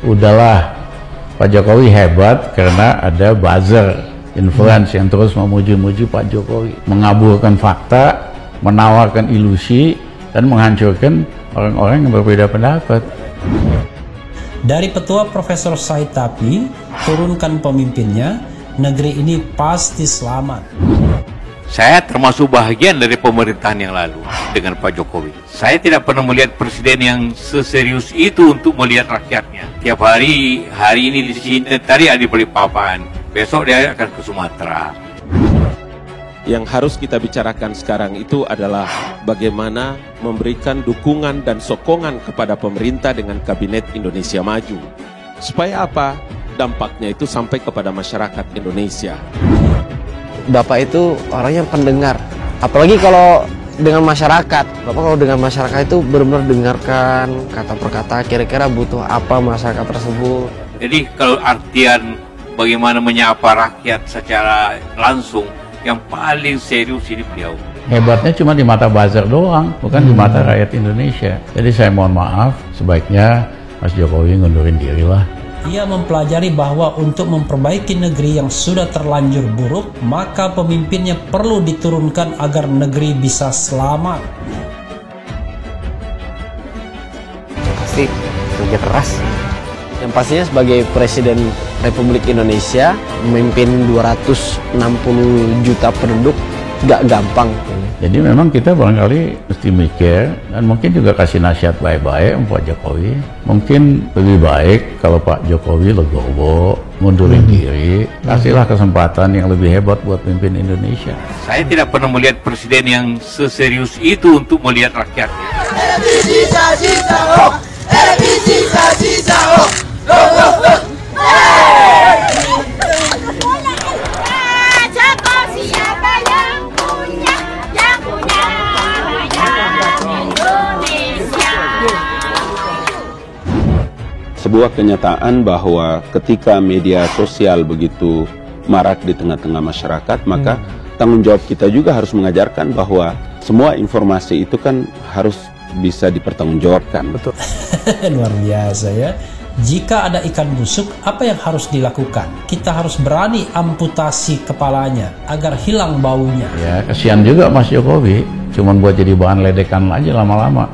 udahlah, Pak Jokowi hebat karena ada buzzer influence yang terus memuji-muji Pak Jokowi, mengaburkan fakta, menawarkan ilusi, dan menghancurkan orang-orang yang berbeda pendapat. Dari petua Profesor Said Tapi, turunkan pemimpinnya, negeri ini pasti selamat. Saya termasuk bahagian dari pemerintahan yang lalu dengan Pak Jokowi. Saya tidak pernah melihat presiden yang seserius itu untuk melihat rakyatnya. Tiap hari ini di sini, tadi ada di Balikpapan, besok dia akan ke Sumatera. Yang harus kita bicarakan sekarang itu adalah bagaimana memberikan dukungan dan sokongan kepada pemerintah dengan Kabinet Indonesia Maju. Supaya apa? Dampaknya itu sampai kepada masyarakat Indonesia. Bapak itu orangnya pendengar, apalagi kalau dengan masyarakat. Bapak kalau dengan masyarakat itu benar-benar dengarkan kata per kata, kira-kira butuh apa masyarakat tersebut. Jadi kalau artian bagaimana menyapa rakyat secara langsung, yang paling serius ini beliau. Hebatnya cuma di mata buzzer doang, bukan di mata rakyat Indonesia. Jadi saya mohon maaf, sebaiknya Mas Jokowi ngundurin diri lah. Ia mempelajari bahwa untuk memperbaiki negeri yang sudah terlanjur buruk, maka pemimpinnya perlu diturunkan agar negeri bisa selamat. Pasti kerja keras. Yang pastinya sebagai Presiden Republik Indonesia, memimpin 260 juta penduduk gak gampang. Jadi memang kita barangkali mesti mikir, dan mungkin juga kasih nasihat baik-baik Pak Jokowi. Mungkin lebih baik kalau Pak Jokowi legowo, mundurin diri, kasihlah kesempatan yang lebih hebat buat pimpin Indonesia. Saya tidak pernah melihat presiden yang seserius itu untuk melihat rakyatnya. Sebuah kenyataan bahwa ketika media sosial begitu marak di tengah-tengah masyarakat, maka tanggung jawab kita juga harus mengajarkan bahwa semua informasi itu kan harus bisa dipertanggungjawabkan. Betul. Luar biasa ya. Jika ada ikan busuk, apa yang harus dilakukan? Kita harus berani amputasi kepalanya agar hilang baunya. Ya, kasihan juga Mas Jokowi, cuman buat jadi bahan ledekan aja lama-lama.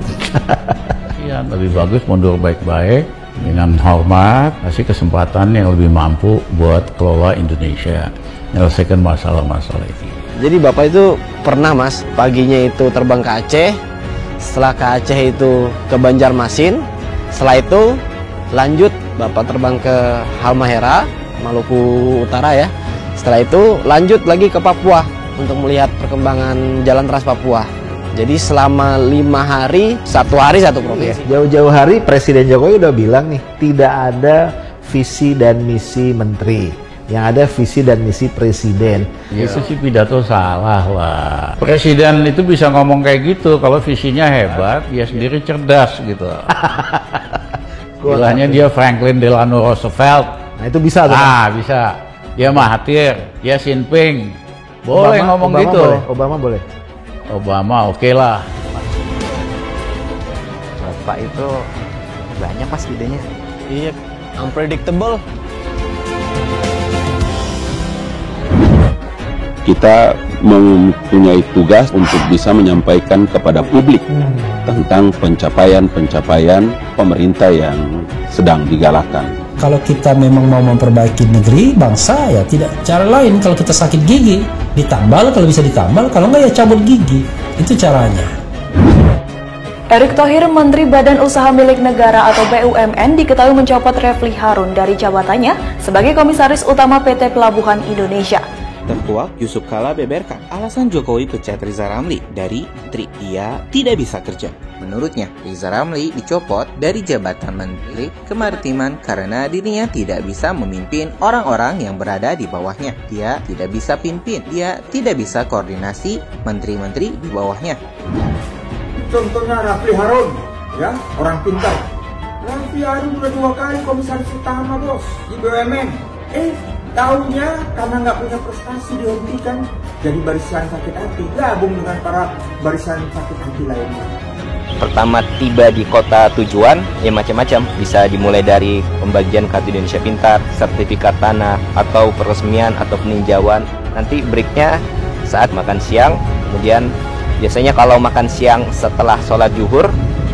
Kasihan, lebih bagus mundur baik-baik, dengan hormat, kasih kesempatan yang lebih mampu buat kelola Indonesia, menyelesaikan masalah-masalah ini. Jadi Bapak itu pernah Mas, paginya itu terbang ke Aceh, setelah ke Aceh itu ke Banjarmasin, setelah itu lanjut Bapak terbang ke Halmahera, Maluku Utara ya. Setelah itu lanjut lagi ke Papua untuk melihat perkembangan jalan Trans Papua. Jadi selama 5 hari, 1 hari 1 provinsi. Jauh-jauh hari Presiden Jokowi udah bilang nih, tidak ada visi dan misi menteri, yang ada visi dan misi presiden. Ya, itu sih pidato salah lah. Presiden itu bisa ngomong kayak gitu kalau visinya hebat, dia sendiri cerdas gitu. Bilangnya dia Franklin Delano Roosevelt. Nah itu bisa tuh. Bisa. Dia Mahathir, dia Xi Jinping. Boleh ngomong Obama gitu. Boleh. Obama boleh. Obama oke lah. Bapak itu banyak Mas idenya. Iya, unpredictable. Kita mempunyai tugas untuk bisa menyampaikan kepada publik tentang pencapaian-pencapaian pemerintah yang sedang digalakan. Kalau kita memang mau memperbaiki negeri, bangsa, ya tidak cara lain. Kalau kita sakit gigi, ditambal, kalau bisa ditambal, kalau nggak ya cabut gigi. Itu caranya. Erick Thohir, Menteri Badan Usaha Milik Negara atau BUMN, diketahui mencopot Refli Harun dari jabatannya sebagai Komisaris Utama PT Pelabuhan Indonesia. Terkuak Yusuf Kala beberkan alasan Jokowi pecat Riza Ramli dari Menteri. Dia tidak bisa kerja. Menurutnya, Riza Ramli dicopot dari jabatan Menteri Kemaritiman karena dirinya tidak bisa memimpin orang-orang yang berada di bawahnya. Dia tidak bisa pimpin, dia tidak bisa koordinasi menteri-menteri di bawahnya. Contohnya Refli Harun, ya, orang pintar. Refli Harun udah 2 kali komisaris utama bos di BUMN. Tahunya karena nggak punya prestasi dihentikan jadi barisan sakit hati, gabung dengan para barisan sakit hati lainnya. pertama tiba di kota tujuan, ya macam-macam. Bisa dimulai dari pembagian kartu Indonesia Pintar, sertifikat tanah, atau peresmian atau peninjauan. Nanti breaknya saat makan siang. Kemudian biasanya kalau makan siang setelah sholat zuhur,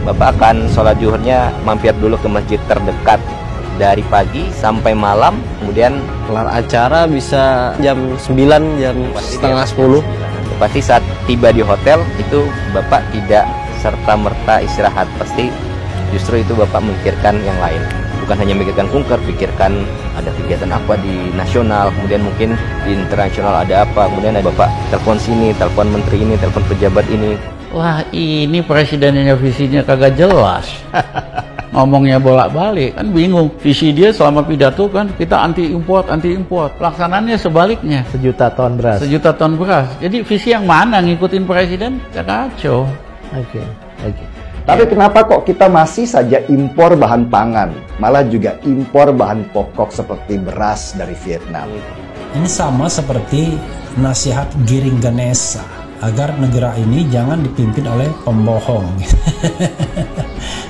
Bapak akan sholat zuhurnya mampir dulu ke masjid terdekat dari pagi sampai malam. Kemudian Kelar acara bisa jam 9, jam setengah 10. Pasti saat tiba di hotel itu Bapak tidak serta-merta istirahat. Pasti justru itu Bapak memikirkan yang lain. Bukan hanya memikirkan kunker, pikirkan ada kegiatan apa di nasional, kemudian mungkin di internasional ada apa, kemudian ada Bapak telepon sini, telepon menteri ini, telepon pejabat ini. Wah, ini presidennya visinya kagak jelas. Ngomongnya bolak-balik, kan bingung. Visi dia selama pidato kan kita anti import. Pelaksanaannya sebaliknya. 1 juta ton beras. 1 juta ton beras. Jadi visi yang mana ngikutin presiden? Kacau. Oke. Tapi kenapa kok kita masih saja impor bahan pangan, malah juga impor bahan pokok seperti beras dari Vietnam? Ini sama seperti nasihat Giring Ganesa agar negara ini jangan dipimpin oleh pembohong.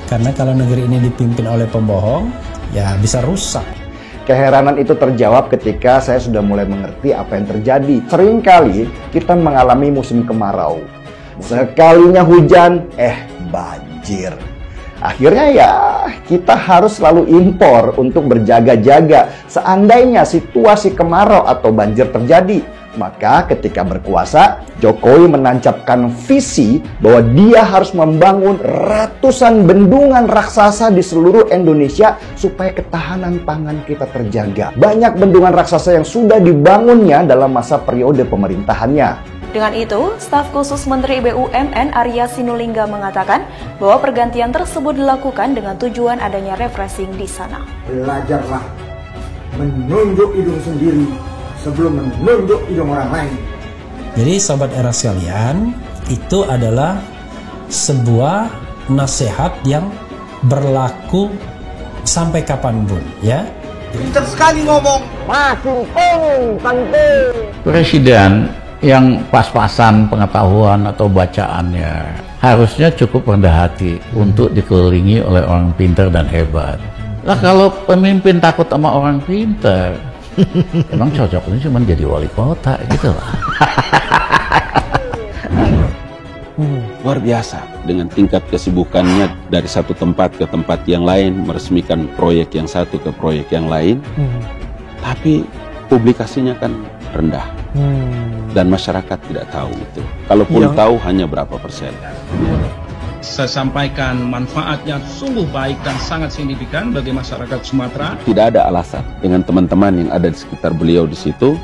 Karena kalau negeri ini dipimpin oleh pembohong, ya bisa rusak. Keheranan itu terjawab ketika saya sudah mulai mengerti apa yang terjadi. Seringkali kita mengalami musim kemarau. Sekalinya hujan, banjir. Akhirnya ya kita harus selalu impor untuk berjaga-jaga. Seandainya situasi kemarau atau banjir terjadi, maka ketika berkuasa, Jokowi menancapkan visi bahwa dia harus membangun ratusan bendungan raksasa di seluruh Indonesia supaya ketahanan pangan kita terjaga. Banyak bendungan raksasa yang sudah dibangunnya dalam masa periode pemerintahannya. Dengan itu, staf khusus Menteri BUMN Arya Sinulinga mengatakan bahwa pergantian tersebut dilakukan dengan tujuan adanya refreshing di sana. Belajarlah menunjuk hidung sendiri sebelum menunjuk hidung orang lain. Jadi Sobat Era sekalian, itu adalah sebuah nasihat yang berlaku sampai kapanpun, ya. Pintar sekali ngomong. Makin penting. Presiden yang pas-pasan pengetahuan atau bacaannya harusnya cukup rendah hati untuk dikelilingi oleh orang pintar dan hebat. Lah kalau pemimpin takut sama orang pintar, emang cocoknya cuma jadi wali kota gitu lah. Luar biasa dengan tingkat kesibukannya dari satu tempat ke tempat yang lain, meresmikan proyek yang satu ke proyek yang lain. Tapi publikasinya kan rendah. Dan masyarakat tidak tahu itu. Kalaupun tahu hanya berapa persen. Saya sampaikan manfaatnya sungguh baik dan sangat signifikan bagi masyarakat Sumatera. Tidak ada alasan dengan teman-teman yang ada di sekitar beliau di situ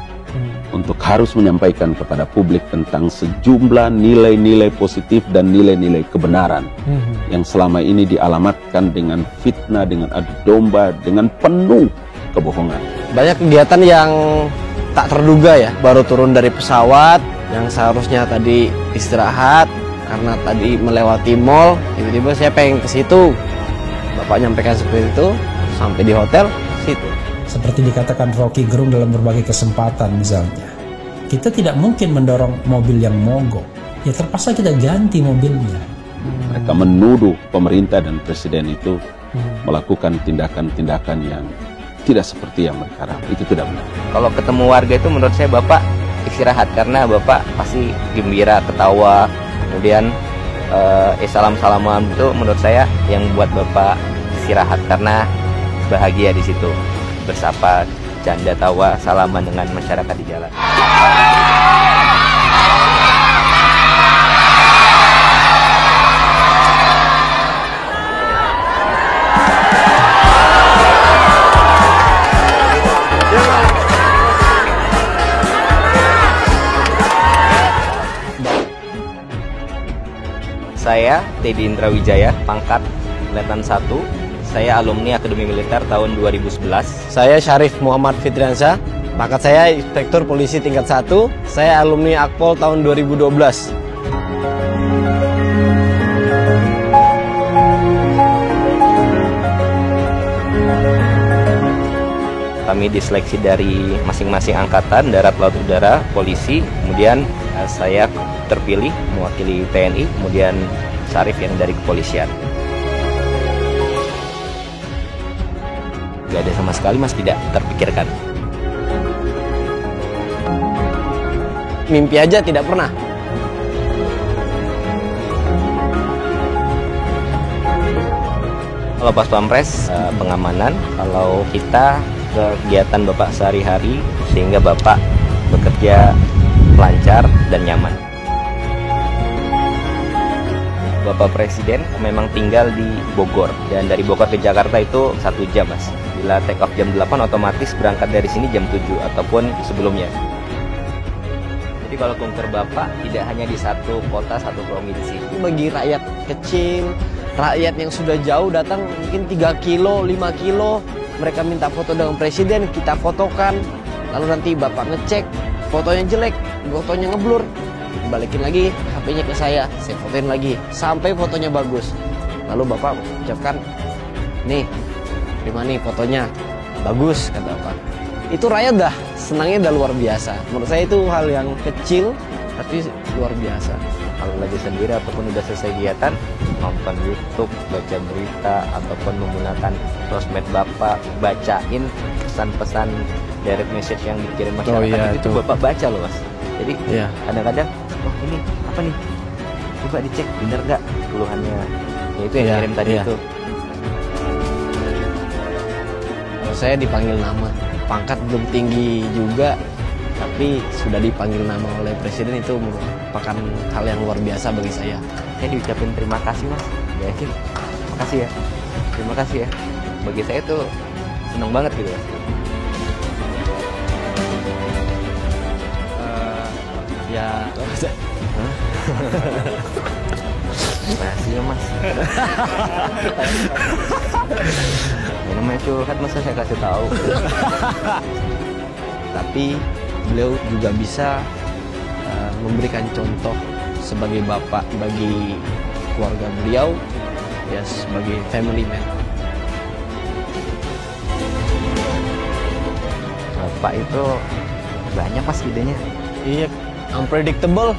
untuk harus menyampaikan kepada publik tentang sejumlah nilai-nilai positif dan nilai-nilai kebenaran yang selama ini dialamatkan dengan fitnah, dengan adu domba, dengan penuh kebohongan. Banyak kegiatan yang tak terduga ya, baru turun dari pesawat yang seharusnya tadi istirahat karena tadi melewati mall, tiba-tiba saya pengen ke situ. Bapak nyampaikan seperti itu, sampai di hotel situ. Seperti dikatakan Rocky Gerung dalam berbagai kesempatan misalnya, kita tidak mungkin mendorong mobil yang mogok, ya terpaksa kita ganti mobilnya. Mereka menuduh pemerintah dan presiden itu melakukan tindakan-tindakan yang tidak seperti yang mereka harapkan. Itu tidak benar. Kalau ketemu warga itu menurut saya Bapak istirahat, karena Bapak pasti gembira, ketawa, kemudian salam-salaman itu menurut saya yang buat Bapak istirahat, karena bahagia di situ, bersapa, canda tawa, salaman dengan masyarakat di jalan. Saya Teddy Indra Wijaya, pangkat Letnan 1. Saya alumni Akademi Militer tahun 2011. Saya Syarif Muhammad Fitriansyah, pangkat saya Inspektur Polisi tingkat 1. Saya alumni Akpol tahun 2012. Kami diseleksi dari masing-masing angkatan, darat, laut, udara, polisi. Kemudian saya terpilih mewakili TNI. Kemudian Syarif yang dari kepolisian. Gak ada sama sekali Mas, tidak terpikirkan. Mimpi aja tidak pernah. Kalau pas Pampres, pengamanan, kalau kita kegiatan Bapak sehari-hari sehingga Bapak bekerja lancar dan nyaman. Bapak Presiden memang tinggal di Bogor, dan dari Bogor ke Jakarta itu 1 jam Mas. Bila take off jam 8 otomatis berangkat dari sini jam 7 ataupun sebelumnya. Jadi kalau kunker Bapak tidak hanya di satu kota, satu provinsi. Bagi rakyat kecil, rakyat yang sudah jauh datang mungkin 3 kilo, 5 kilo, mereka minta foto dengan Presiden, kita fotokan. Lalu nanti Bapak ngecek, fotonya jelek, fotonya ngeblur, balikin lagi HP-nya ke saya fotoin lagi sampai fotonya bagus. Lalu Bapak ucapkan, nih, terima nih fotonya, bagus, kata Bapak. Itu rakyat dah senangnya udah luar biasa. Menurut saya itu hal yang kecil tapi luar biasa. Kalau lagi sendiri ataupun udah selesai kegiatan, nonton YouTube, baca berita, ataupun menggunakan sosmed Bapak, bacain pesan-pesan direct message yang dikirim masyarakat, itu Bapak baca loh Mas. Jadi kadang-kadang, oh ini apa nih? Coba dicek bener gak keluhannya. Ya itu yang kirim tadi itu. Kalau saya dipanggil nama, pangkat belum tinggi juga, tapi sudah dipanggil nama oleh Presiden, itu merupakan hal yang luar biasa bagi saya. Saya diucapin terima kasih Mas. Yakin, makasih ya. Terima kasih ya. Bagi saya itu senang banget gitu Mas. Makasih ya Mas. Ini namanya curhat masa saya kasih tahu. Tapi beliau juga bisa memberikan contoh sebagai bapak bagi keluarga beliau, ya sebagai family man. Bapak itu banyak Mas idenya. Iya, unpredictable.